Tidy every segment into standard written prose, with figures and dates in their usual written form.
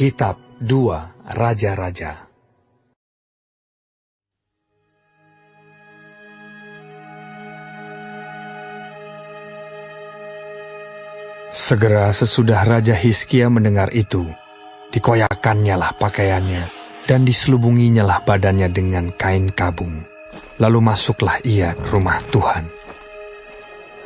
Kitab 2 Raja-Raja. Segera sesudah Raja Hizkia mendengar itu, dikoyakannya lah pakaiannya, dan diselubunginya lah badannya dengan kain kabung. Lalu masuklah ia ke rumah Tuhan.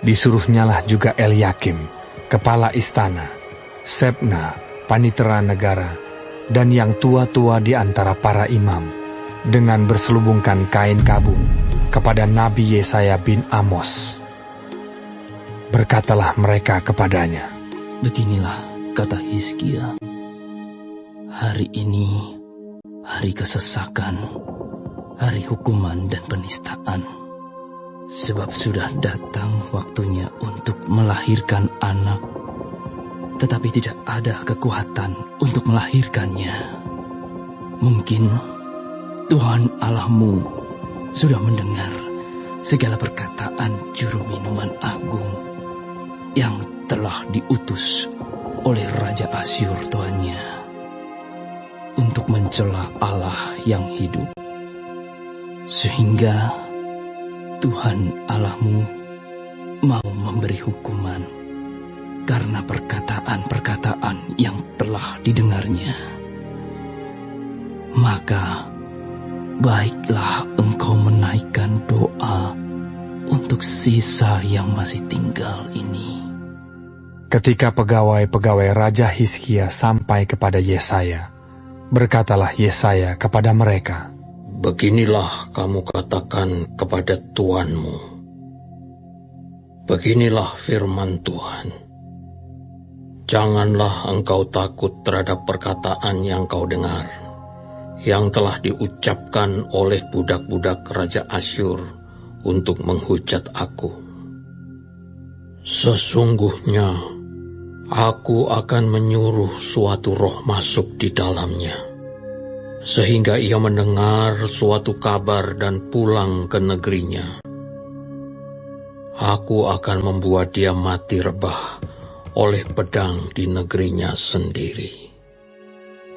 Disuruhnyalah juga Eliakim, kepala istana, Sebna, panitera negara, dan yang tua-tua di antara para imam, dengan berselubungkan kain kabung kepada Nabi Yesaya bin Amos. Berkatalah mereka kepadanya, "Beginilah kata Hizkia, hari ini hari kesesakan, hari hukuman dan penistaan. Sebab sudah datang waktunya untuk melahirkan anak, tetapi tidak ada kekuatan untuk melahirkannya. Mungkin Tuhan Allahmu sudah mendengar segala perkataan juru minuman agung yang telah diutus oleh Raja Asyur tuannya untuk mencela Allah yang hidup. Sehingga Tuhan Allahmu mau memberi hukuman karena perkataan-perkataan yang telah didengarnya. Maka baiklah engkau menaikkan doa untuk sisa yang masih tinggal ini." Ketika pegawai-pegawai Raja Hizkia sampai kepada Yesaya, berkatalah Yesaya kepada mereka, "Beginilah kamu katakan kepada tuanmu. Beginilah firman Tuhan. Janganlah engkau takut terhadap perkataan yang kau dengar, yang telah diucapkan oleh budak-budak Raja Asyur untuk menghujat aku. Sesungguhnya aku akan menyuruh suatu roh masuk di dalamnya, sehingga ia mendengar suatu kabar dan pulang ke negerinya. Aku akan membuat dia mati rebah oleh pedang di negerinya sendiri."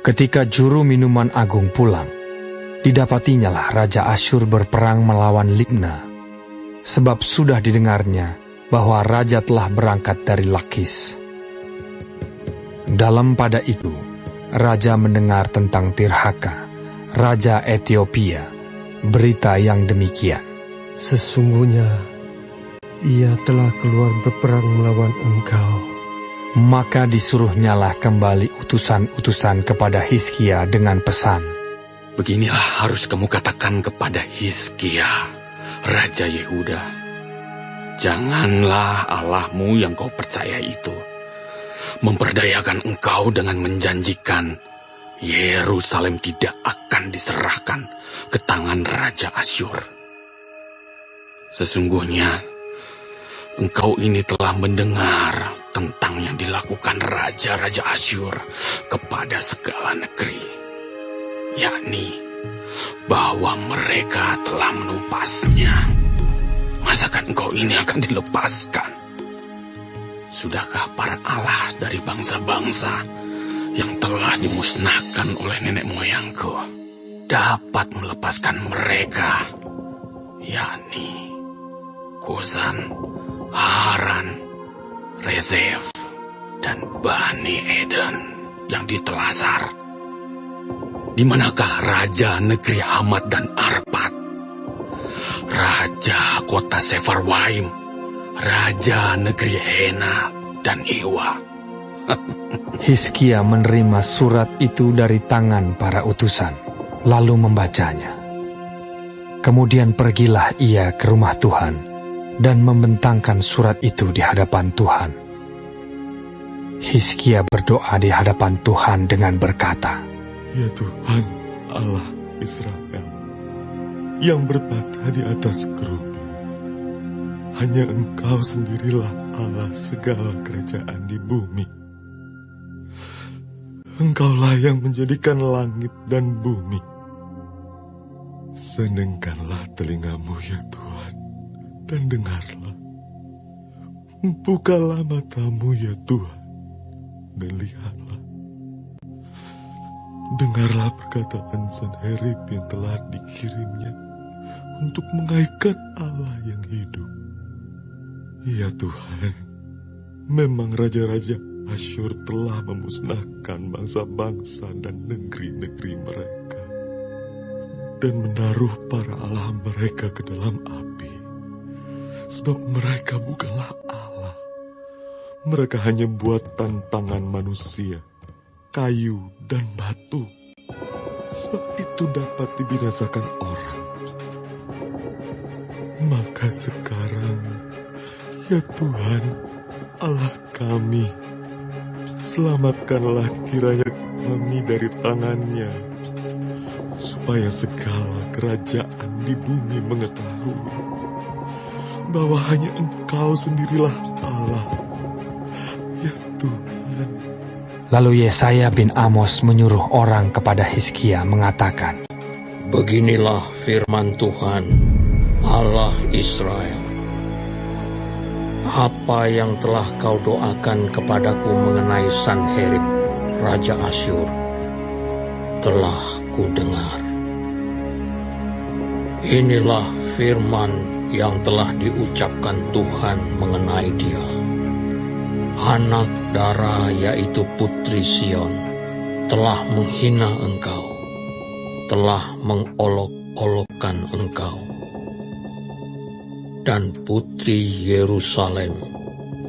Ketika juru minuman agung pulang, didapatinyalah Raja Asyur berperang melawan Libna, sebab sudah didengarnya bahwa raja telah berangkat dari Lakis. Dalam pada itu, raja mendengar tentang Tirhaka, raja Etiopia, berita yang demikian, "Sesungguhnya ia telah keluar berperang melawan engkau." Maka disuruhnyalah kembali utusan-utusan kepada Hizkia dengan pesan, "Beginilah harus kamu katakan kepada Hizkia, Raja Yehuda. Janganlah Allahmu yang kau percaya itu memperdayakan engkau dengan menjanjikan Yerusalem tidak akan diserahkan ke tangan Raja Asyur. Sesungguhnya engkau ini telah mendengar tentang yang dilakukan Raja-Raja Asyur kepada segala negeri, yakni bahwa mereka telah menumpasnya. Masakan engkau ini akan dilepaskan? Sudahkah para Allah dari bangsa-bangsa yang telah dimusnahkan oleh nenek moyangku dapat melepaskan mereka, yakni Kusan, Haran, Rezef, dan Bani Eden yang ditelasar? Di manakah raja negeri Hamat dan Arpad, raja kota Sefarwaim, raja negeri Hena dan Iwa?" Hizkia menerima surat itu dari tangan para utusan, lalu membacanya. Kemudian pergilah ia ke rumah Tuhan dan membentangkan surat itu di hadapan Tuhan. Hizkia berdoa di hadapan Tuhan dengan berkata, "Ya Tuhan Allah Israel, yang bertata di atas kerubi, hanya Engkau sendirilah Allah segala kerajaan di bumi. Engkaulah yang menjadikan langit dan bumi. Senengkanlah telingamu ya Tuhan, dan dengarlah. Bukalah matamu ya Tuhan, dan lihatlah. dengarlah perkataan Sanherib yang telah dikirimnya untuk mengaitkan Allah yang hidup. Ya Tuhan, memang raja-raja Asyur telah memusnahkan bangsa-bangsa dan negeri-negeri mereka, dan menaruh para allah mereka ke dalam api, sebab mereka bukanlah Allah. Mereka hanya buatan tangan manusia, kayu dan batu, sebab itu dapat dibinasakan orang. Maka sekarang, ya Tuhan, Allah kami, selamatkanlah kiranya kami dari tangannya, supaya segala kerajaan di bumi mengetahui bahwa hanya Engkau sendirilah Allah, ya Tuhan. Lalu Yesaya bin Amos menyuruh orang kepada Hizkia mengatakan, Beginilah firman Tuhan, Allah Israel. Apa yang telah kau doakan kepadaku mengenai Sanherib, Raja Asyur, telah kudengar. Inilah firman yang telah diucapkan Tuhan mengenai dia. Anak Dara, yaitu Putri Sion, telah menghina engkau, telah mengolok-olokkan engkau. Dan Putri Yerusalem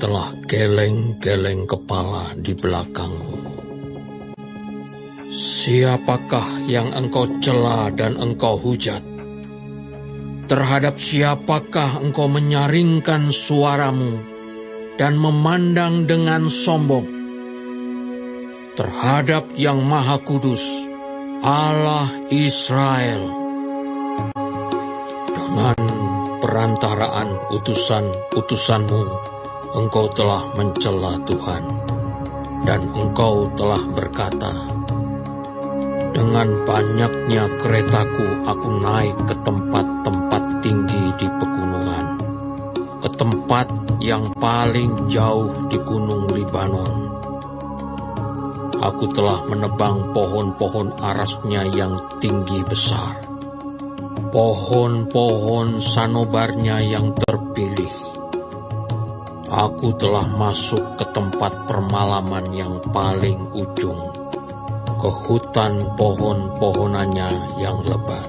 telah geleng-geleng kepala di belakangmu. Siapakah yang engkau cela dan engkau hujat? Terhadap siapakah engkau menyaringkan suaramu dan memandang dengan sombong? Terhadap Yang Maha Kudus, Allah Israel. Dengan perantaraan utusan-utusanmu, engkau telah mencela Tuhan, dan engkau telah berkata, dengan banyaknya keretaku aku naik ke tempat-tempat tinggi di pegunungan, ke tempat yang paling jauh di gunung Libanon. Aku telah menebang pohon-pohon arasnya yang tinggi besar, pohon-pohon sanobarnya yang terpilih. Aku telah masuk ke tempat permalaman yang paling ujung, ke hutan pohon-pohonannya yang lebat.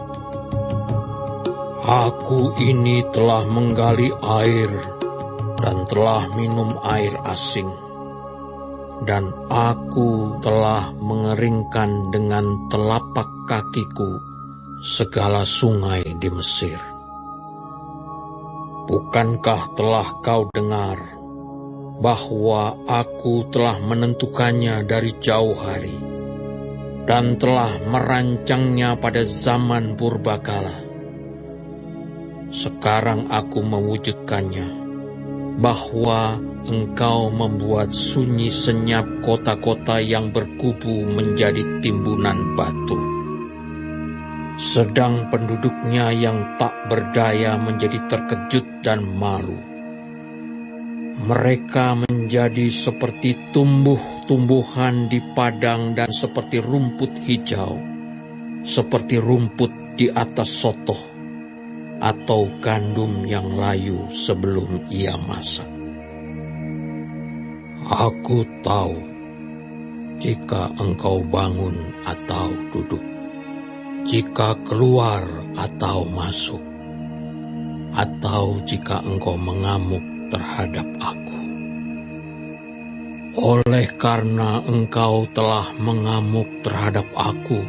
Aku ini telah menggali air dan telah minum air asing, dan aku telah mengeringkan dengan telapak kakiku segala sungai di Mesir. Bukankah telah kau dengar bahwa aku telah menentukannya dari jauh hari dan telah merancangnya pada zaman purbakala? Sekarang aku mewujudkannya, bahwa engkau membuat sunyi senyap kota-kota yang berkubu menjadi timbunan batu, sedang penduduknya yang tak berdaya menjadi terkejut dan malu. Mereka menjadi seperti tumbuh-tumbuhan di padang dan seperti rumput hijau, seperti rumput di atas sotoh atau gandum yang layu sebelum ia masak. Aku tahu jika engkau bangun atau duduk, jika keluar atau masuk, atau jika engkau mengamuk terhadap aku. Oleh karena engkau telah mengamuk terhadap aku,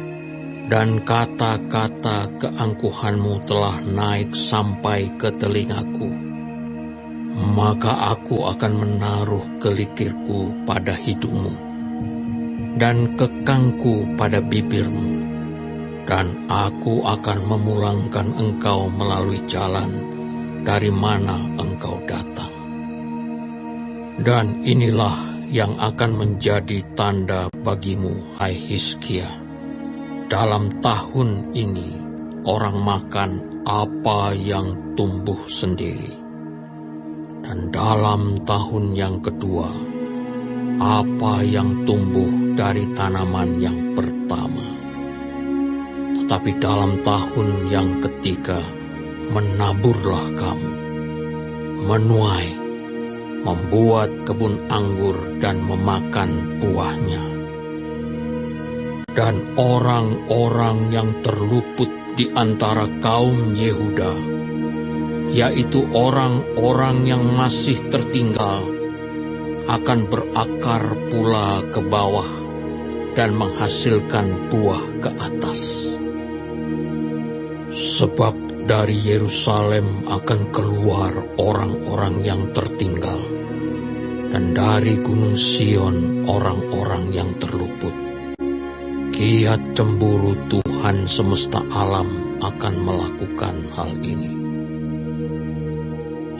dan kata-kata keangkuhanmu telah naik sampai ke telingaku, maka aku akan menaruh kelikirku pada hidungmu, dan kekangku pada bibirmu, dan aku akan memulangkan engkau melalui jalan dari mana engkau datang. Dan inilah yang akan menjadi tanda bagimu, hai Hizkia. Dalam tahun ini orang makan apa yang tumbuh sendiri, dan dalam tahun yang kedua apa yang tumbuh dari tanaman yang pertama. Tetapi dalam tahun yang ketiga menaburlah kamu, menuai, membuat kebun anggur dan memakan buahnya. Dan orang-orang yang terluput di antara kaum Yehuda, yaitu orang-orang yang masih tertinggal, akan berakar pula ke bawah dan menghasilkan buah ke atas. Sebab dari Yerusalem akan keluar orang-orang yang tertinggal, dan dari Gunung Sion orang-orang yang terluput. Kiat cemburu Tuhan semesta alam akan melakukan hal ini.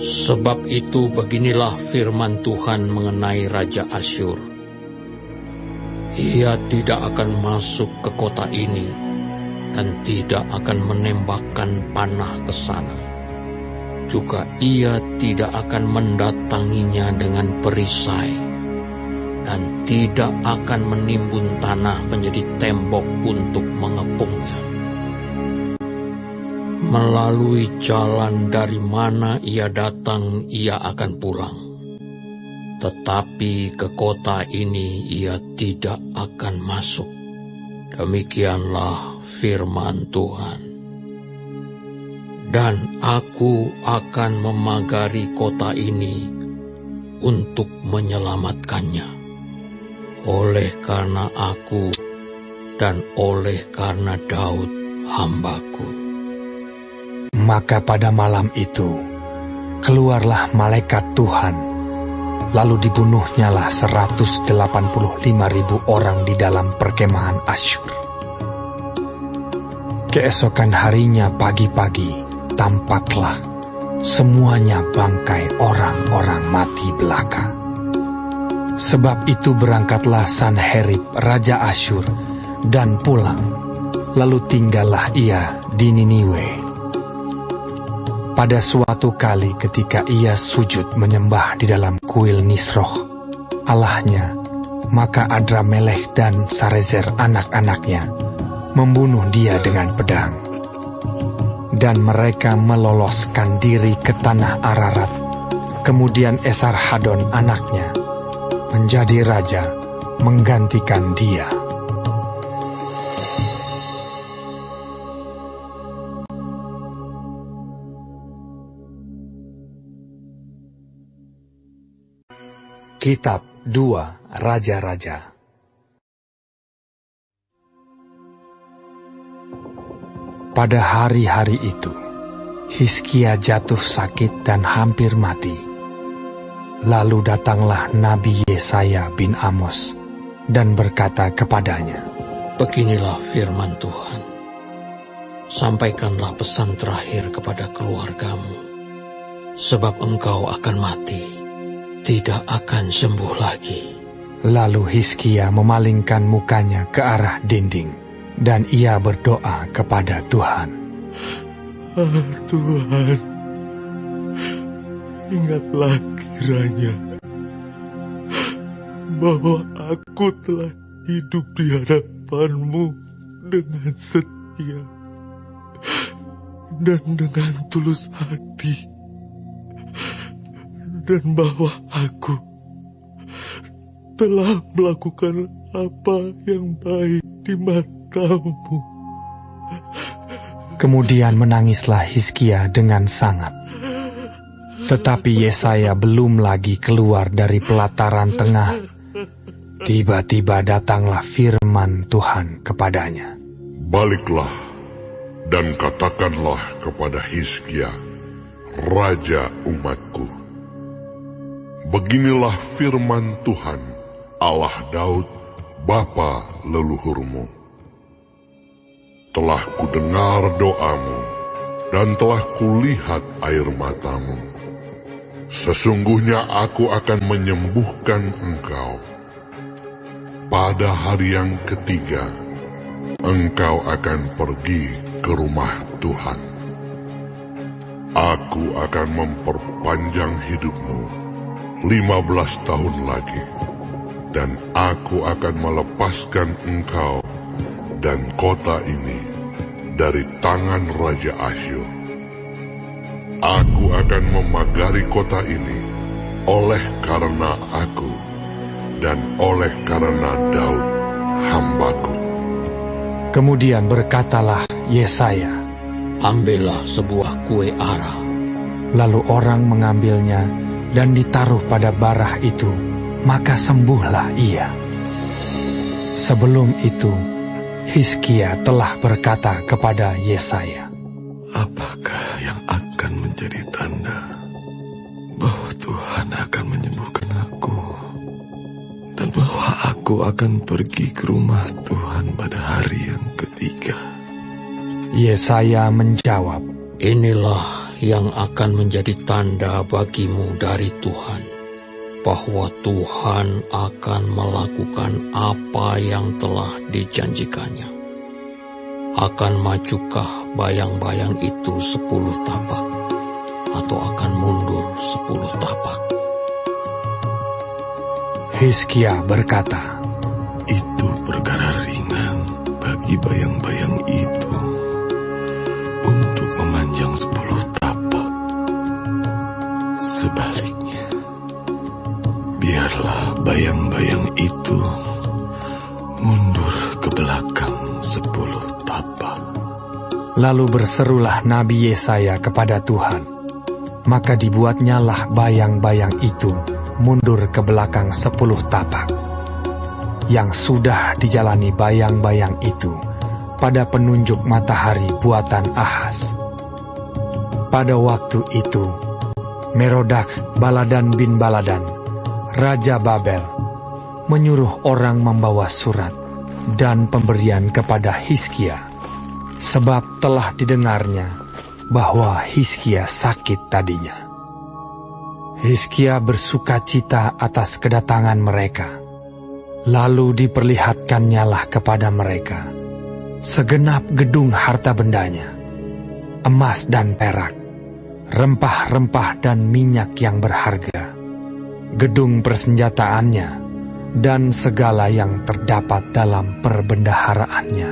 Sebab itu beginilah firman Tuhan mengenai Raja Asyur. Ia tidak akan masuk ke kota ini dan tidak akan menembakkan panah ke sana. Juga ia tidak akan mendatanginya dengan perisai dan tidak akan menimbun tanah menjadi tembok untuk mengepungnya. Melalui jalan dari mana ia datang, ia akan pulang. Tetapi ke kota ini ia tidak akan masuk. Demikianlah firman Tuhan. Dan aku akan memagari kota ini untuk menyelamatkannya. Oleh karena aku dan oleh karena Daud hambaku. Maka pada malam itu keluarlah malaikat Tuhan, lalu dibunuhnyalah 185.000 orang di dalam perkemahan Asyur. Keesokan harinya pagi-pagi tampaklah semuanya bangkai orang-orang mati belaka. Sebab itu berangkatlah Sanherib Raja Asyur dan pulang, lalu tinggallah ia di Niniwe. Pada suatu kali ketika ia sujud menyembah di dalam kuil Nisroh, Allahnya, maka Adramelech dan Sarezer anak-anaknya membunuh dia dengan pedang. Dan mereka meloloskan diri ke tanah Ararat. Kemudian Esarhadon anaknya menjadi raja menggantikan dia. Kitab 2 Raja-Raja. Pada hari-hari itu, Hizkia jatuh sakit dan hampir mati. Lalu datanglah Nabi Yesaya bin Amos dan berkata kepadanya, Beginilah firman Tuhan. Sampaikanlah pesan terakhir kepada keluargamu, sebab engkau akan mati, tidak akan sembuh lagi. Lalu Hizkia memalingkan mukanya ke arah dinding, dan ia berdoa kepada Tuhan. Tuhan, ingatlah kiranya bahwa aku telah hidup di hadapan-Mu dengan setia dan dengan tulus hati, dan bahwa aku telah melakukan apa yang baik di mata-Mu. Kemudian menangislah Hizkia dengan sangat. Tetapi Yesaya belum lagi keluar dari pelataran tengah. Tiba-tiba datanglah firman Tuhan kepadanya. Baliklah dan katakanlah kepada Hizkia, raja umatku. Beginilah firman Tuhan, Allah Daud, bapa leluhurmu. Telah kudengar doamu dan telah kulihat air matamu. Sesungguhnya aku akan menyembuhkan engkau. Pada hari yang ketiga, engkau akan pergi ke rumah Tuhan. Aku akan memperpanjang hidupmu 15 tahun lagi. dan aku akan melepaskan engkau dan kota ini dari tangan Raja Asyur. Aku akan memagari kota ini oleh karena aku dan oleh karena Daud hambaku. Kemudian berkatalah Yesaya, ambillah sebuah kue ara. lalu orang mengambilnya dan ditaruh pada barah itu, maka sembuhlah ia. Sebelum itu, Hizkia telah berkata kepada Yesaya, apakah yang akan menjadi tanda bahwa Tuhan akan menyembuhkan aku, dan bahwa aku akan pergi ke rumah Tuhan pada hari yang ketiga? Yesaya menjawab, inilah yang akan menjadi tanda bagimu dari Tuhan, bahwa Tuhan akan melakukan apa yang telah dijanjikannya. Akan majukah bayang-bayang itu 10 tapak, atau akan mundur 10 tapak? Hizkia berkata, itu perkara ringan bagi bayang-bayang itu untuk memanjang 10 tapak. Sebaliknya, biarlah bayang-bayang itu mundur ke belakang 10 tapak. Lalu berserulah Nabi Yesaya kepada Tuhan. Maka dibuatnyalah bayang-bayang itu mundur ke belakang 10 tapak. Yang sudah dijalani bayang-bayang itu pada penunjuk matahari buatan Ahaz. Pada waktu itu, Merodak Baladan bin Baladan, Raja Babel, menyuruh orang membawa surat dan pemberian kepada Hizkia, sebab telah didengarnya bahwa Hizkia sakit tadinya. Hizkia bersukacita atas kedatangan mereka, lalu diperlihatkannyalah kepada mereka segenap gedung harta bendanya, emas dan perak, rempah-rempah dan minyak yang berharga, gedung persenjataannya, dan segala yang terdapat dalam perbendaharaannya.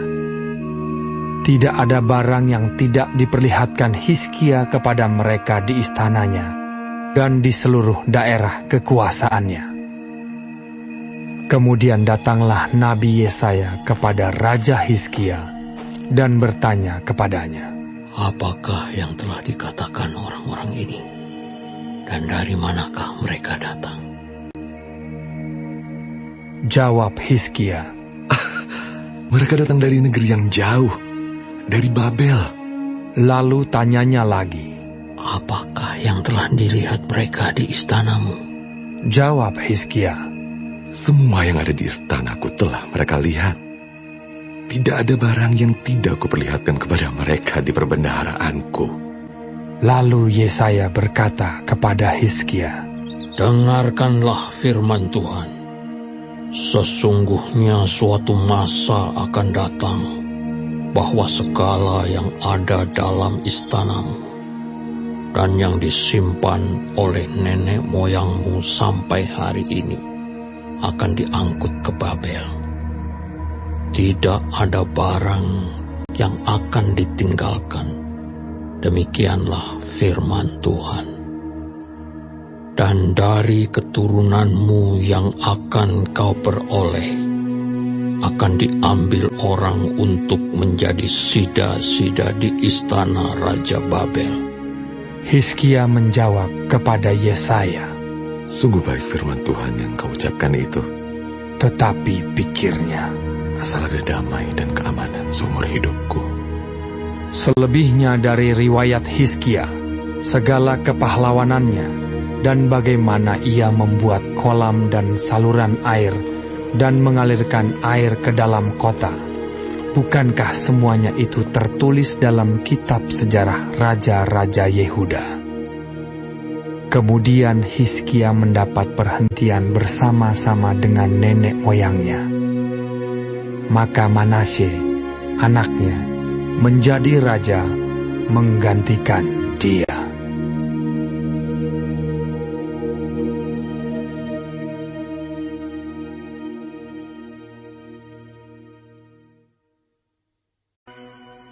Tidak ada barang yang tidak diperlihatkan Hizkia kepada mereka di istananya dan di seluruh daerah kekuasaannya. Kemudian datanglah Nabi Yesaya kepada Raja Hizkia dan bertanya kepadanya, apakah yang telah dikatakan orang-orang ini? Dan dari manakah mereka datang? Jawab Hizkia, Mereka datang dari negeri yang jauh, dari Babel. Lalu tanyanya lagi, apakah yang telah dilihat mereka di istanamu? jawab Hizkia, Semua yang ada di istanaku telah mereka lihat. Tidak ada barang yang tidak kuperlihatkan kepada mereka di perbendaharaanku. Lalu Yesaya berkata kepada Hizkia, dengarkanlah firman Tuhan. Sesungguhnya suatu masa akan datang, bahwa segala yang ada dalam istanamu dan yang disimpan oleh nenek moyangmu sampai hari ini akan diangkut ke Babel. Tidak ada barang yang akan ditinggalkan. Demikianlah firman Tuhan. Dan dari keturunanmu yang akan kau peroleh, akan diambil orang untuk menjadi sida-sida di istana Raja Babel. Hizkia menjawab kepada Yesaya, Sungguh baik firman Tuhan yang kau ucapkan itu. tetapi pikirnya, Asal ada damai dan keamanan seumur hidupku. selebihnya dari riwayat Hizkia, segala kepahlawanannya, dan bagaimana ia membuat kolam dan saluran air, dan mengalirkan air ke dalam kota. Bukankah semuanya itu tertulis dalam kitab sejarah Raja-Raja Yehuda? Kemudian Hizkia mendapat perhentian bersama-sama dengan nenek moyangnya. Maka Manasye, anaknya, menjadi raja menggantikan dia.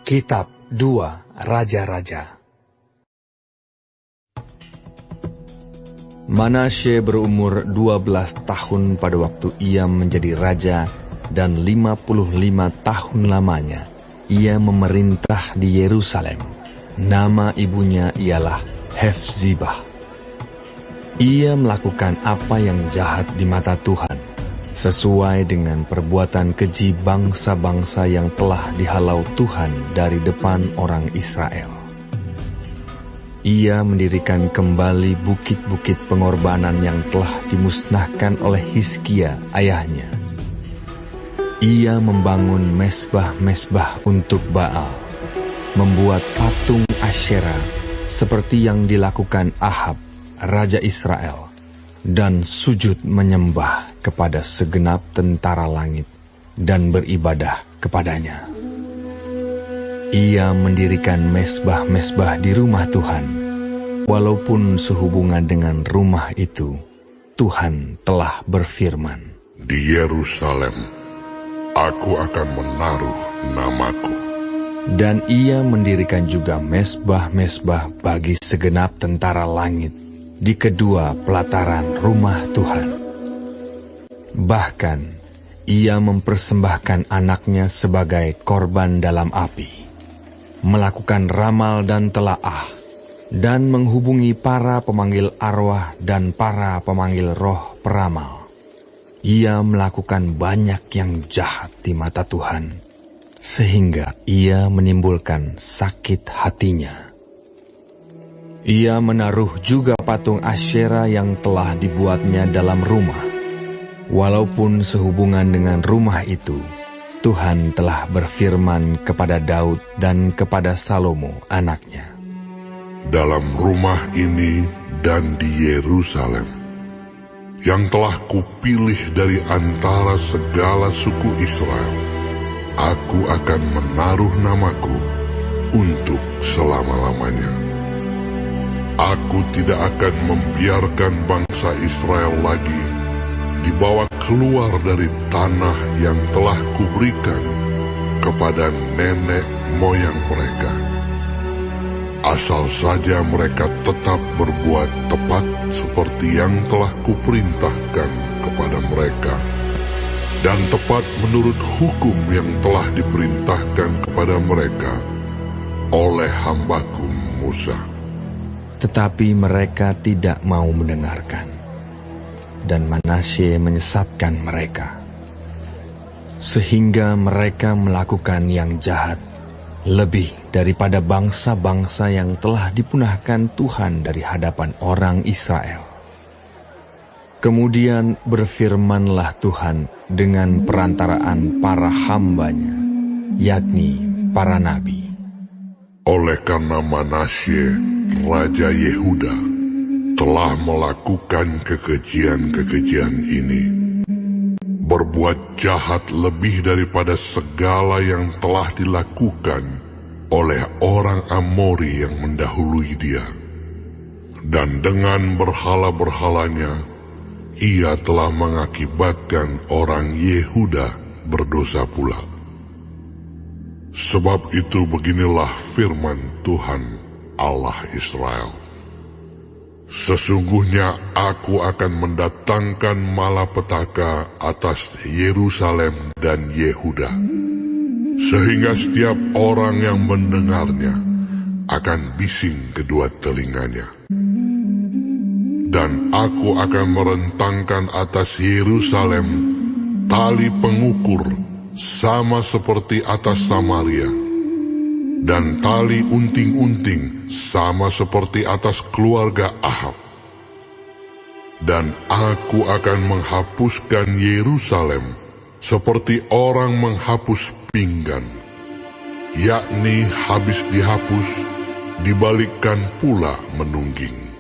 Kitab 2 Raja-Raja. Manasye berumur 12 tahun pada waktu ia menjadi raja, dan 55 tahun lamanya ia memerintah di Yerusalem. Nama ibunya ialah Hefzibah. Ia melakukan apa yang jahat di mata Tuhan, sesuai dengan perbuatan keji bangsa-bangsa yang telah dihalau Tuhan dari depan orang Israel. Ia mendirikan kembali bukit-bukit pengorbanan yang telah dimusnahkan oleh Hizkia ayahnya. Ia membangun mesbah-mesbah untuk Baal, membuat patung Asyera seperti yang dilakukan Ahab, raja Israel, dan sujud menyembah kepada segenap tentara langit dan beribadah kepadanya. Ia mendirikan mesbah-mesbah di rumah Tuhan, walaupun sehubungan dengan rumah itu, Tuhan telah berfirman, Di Yerusalem, aku akan menaruh namaku. Dan ia mendirikan juga mesbah-mesbah bagi segenap tentara langit di kedua pelataran rumah Tuhan. Bahkan, ia mempersembahkan anaknya sebagai korban dalam api, melakukan ramal dan telaah, dan menghubungi para pemanggil arwah dan para pemanggil roh peramal. Ia melakukan banyak yang jahat di mata Tuhan, sehingga ia menimbulkan sakit hatinya. Ia menaruh juga patung Asyera yang telah dibuatnya dalam rumah. Walaupun sehubungan dengan rumah itu, Tuhan telah berfirman kepada Daud dan kepada Salomo anaknya, Dalam rumah ini dan di Yerusalem, yang telah kupilih dari antara segala suku Israel, aku akan menaruh namaku untuk selama-lamanya. Aku tidak akan membiarkan bangsa Israel lagi dibawa keluar dari tanah yang telah kuberikan kepada nenek moyang mereka, asal saja mereka tetap berbuat tepat seperti yang telah kuperintahkan kepada mereka, dan tepat menurut hukum yang telah diperintahkan kepada mereka oleh hambaku Musa. Tetapi mereka tidak mau mendengarkan, dan Manasye menyesatkan mereka, sehingga mereka melakukan yang jahat lebih daripada bangsa-bangsa yang telah dipunahkan Tuhan dari hadapan orang Israel. Kemudian berfirmanlah Tuhan dengan perantaraan para hambanya, yakni para nabi. Oleh karena Manasye, Raja Yehuda, telah melakukan kekejian-kekejian ini, berbuat jahat lebih daripada segala yang telah dilakukan oleh orang Amori yang mendahului dia. Dan dengan berhala-berhalanya, ia telah mengakibatkan orang Yehuda berdosa pula. Sebab itu beginilah firman Tuhan Allah Israel. Sesungguhnya aku akan mendatangkan malapetaka atas Yerusalem dan Yehuda, sehingga setiap orang yang mendengarnya akan bising kedua telinganya. Dan aku akan merentangkan atas Yerusalem tali pengukur sama seperti atas Samaria, dan tali unting-unting sama seperti atas keluarga Ahab. Dan aku akan menghapuskan Yerusalem seperti orang menghapus pinggan, yakni habis dihapus, dibalikkan pula menungging.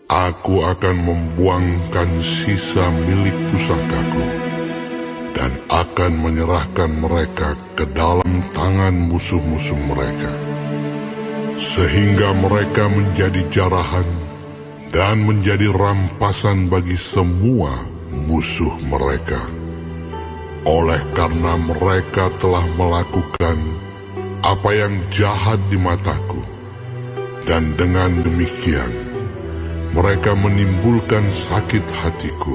Aku akan membuangkan sisa milik pusakaku, dan akan menyerahkan mereka ke dalam tangan musuh-musuh mereka, sehingga mereka menjadi jarahan dan menjadi rampasan bagi semua musuh mereka. Oleh karena mereka telah melakukan apa yang jahat di mataku, dan dengan demikian mereka menimbulkan sakit hatiku,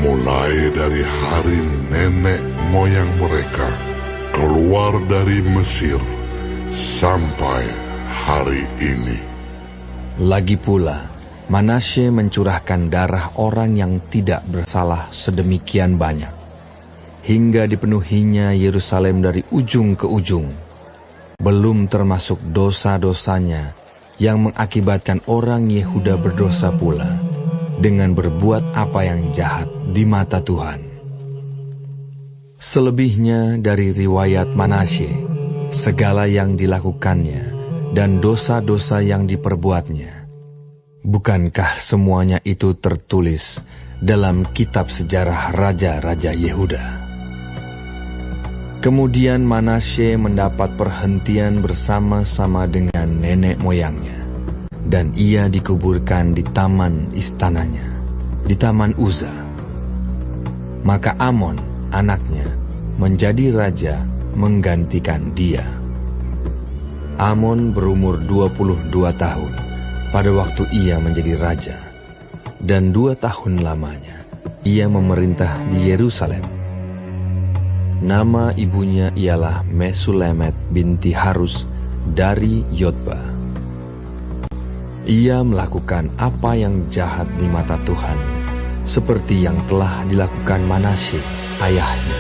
mulai dari hari nenek moyang mereka keluar dari Mesir sampai hari ini. Lagi pula, Manasye mencurahkan darah orang yang tidak bersalah sedemikian banyak, hingga dipenuhinya Yerusalem dari ujung ke ujung, belum termasuk dosa-dosanya yang mengakibatkan orang Yehuda berdosa pula, dengan berbuat apa yang jahat di mata Tuhan. Selebihnya dari riwayat Manasye, segala yang dilakukannya dan dosa-dosa yang diperbuatnya, bukankah semuanya itu tertulis dalam kitab sejarah raja-raja Yehuda? Kemudian Manasye mendapat perhentian bersama-sama dengan nenek moyangnya, dan ia dikuburkan di taman istananya, di taman Uza. Maka Amon, anaknya, menjadi raja menggantikan dia. Amon berumur 22 tahun pada waktu ia menjadi raja, dan 2 tahun lamanya ia memerintah di Yerusalem. Nama ibunya ialah Mesulemet binti Harus dari Yotba. Ia melakukan apa yang jahat di mata Tuhan, seperti yang telah dilakukan Manasye ayahnya.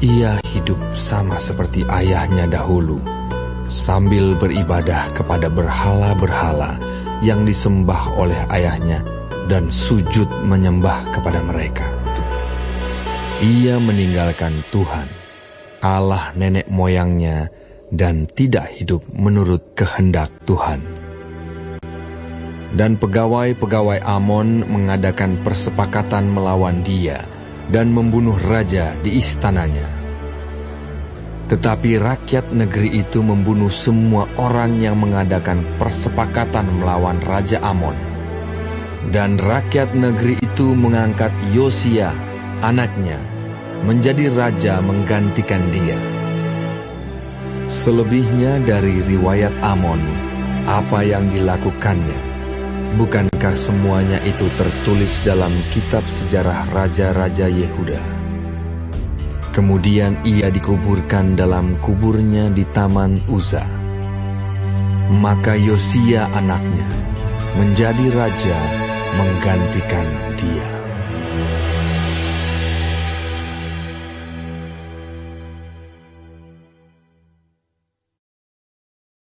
Ia hidup sama seperti ayahnya dahulu, sambil beribadah kepada berhala-berhala yang disembah oleh ayahnya dan sujud menyembah kepada mereka. Ia meninggalkan Tuhan, Allah nenek moyangnya, dan tidak hidup menurut kehendak Tuhan. Dan pegawai-pegawai Amon mengadakan persepakatan melawan dia dan membunuh raja di istananya. Tetapi rakyat negeri itu membunuh semua orang yang mengadakan persepakatan melawan Raja Amon. Dan rakyat negeri itu mengangkat Yosia, anaknya, menjadi raja menggantikan dia. Selebihnya dari riwayat Amon, apa yang dilakukannya, bukankah semuanya itu tertulis dalam kitab sejarah raja-raja Yehuda? Kemudian ia dikuburkan dalam kuburnya di taman Uza. Maka Yosia anaknya menjadi raja menggantikan dia.